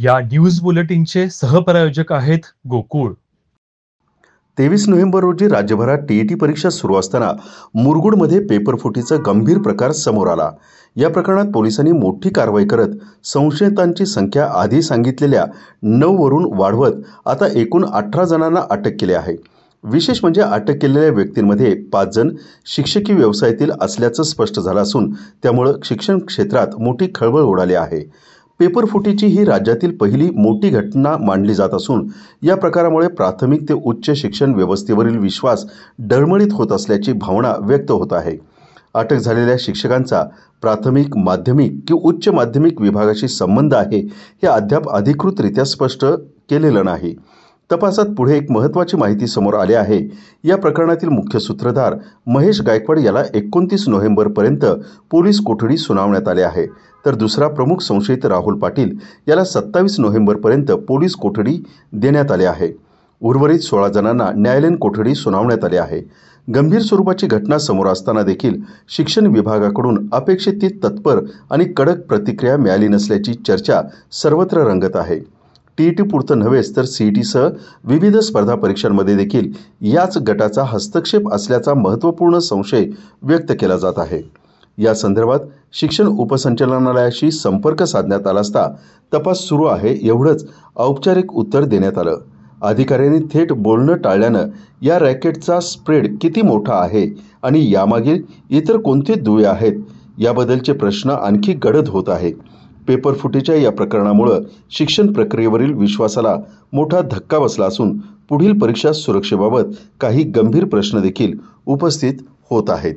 या न्यूज बुलेटिनचे सहप्रायोजक आहेत गोकुळ। 23 नोव्हेंबर रोजी राज्यभरात टीईटी परीक्षा सुरू असताना मुरगुडमध्ये पेपरफुटीचा गंभीर प्रकार समोर आला। या प्रकरणात पोलिसांनी मोठी कारवाई करत संशयितांची संख्या आधी सांगितलेल्या 9 वरून वाढवत आता एकूण 18 जणांना अटक केली आहे। विशेष म्हणजे अटक केलेल्या व्यक्तींमध्ये 5 जण शिक्षकी व्यवसायातील असल्याचं स्पष्ट झालं असून त्यामुळे शिक्षण क्षेत्रात मोठी खळबळ उडाली आहे। पेपरफुटीची ही राज्यातील पहिली मोठी घटना मानली जात असून या प्रकारामुळे प्राथमिक ते उच्च शिक्षण व्यवस्थेवरील विश्वास डळमळीत होत असल्याची भावना व्यक्त होत आहे। अटक झालेल्या शिक्षकांचा प्राथमिक, माध्यमिक की उच्च माध्यमिक विभागाशी संबंध आहे हे अद्याप अधिकृतरित्या स्पष्ट केलेलं नाही। तपासात पुढे एक महत्त्वाची माहिती समोर आली आहे। या प्रकरणातील मुख्य सूत्रधार महेश गायकवाड याला 29 नोव्हेंबरपर्यंत पोलीस कोठडी सुनावण्यात आली आहे, तर दुसरा प्रमुख संशयित राहुल पाटील याला 27 नोव्हेंबरपर्यंत पोलीस कोठडी देण्यात आली आहे। उर्वरित 16 जणांना न्यायालयीन कोठडी सुनावण्यात आली आहे। गंभीर स्वरूपाची घटना समोर असताना देखील शिक्षण विभागाकडून अपेक्षित ती तत्पर आणि कडक प्रतिक्रिया मिळाली नसल्याची चर्चा सर्वत्र रंगत आहे। टीईटी पुरतं नव्हेच तर सीईटीसह विविध स्पर्धा परीक्षांमध्ये देखील याच गटाचा हस्तक्षेप असल्याचा महत्त्वपूर्ण संशय व्यक्त केला जात आहे। या संदर्भात शिक्षण उपसंचालनालयाशी संपर्क साधण्यात आला असता तपास सुरू आहे एवढंच औपचारिक उत्तर देण्यात आलं। अधिकाऱ्यांनी थेट बोलणं टाळल्यानं या रॅकेटचा स्प्रेड किती मोठा आहे आणि यामागील इतर कोणते दुवे आहेत याबद्दलचे प्रश्न आणखी गडद होत आहे। पेपरफुटीच्या या प्रकरणामुळे शिक्षण प्रक्रियेवरील विश्वासाला मोठा धक्का बसला असून पुढील परीक्षा सुरक्षेबाबत काही गंभीर प्रश्न देखील उपस्थित होत आहेत।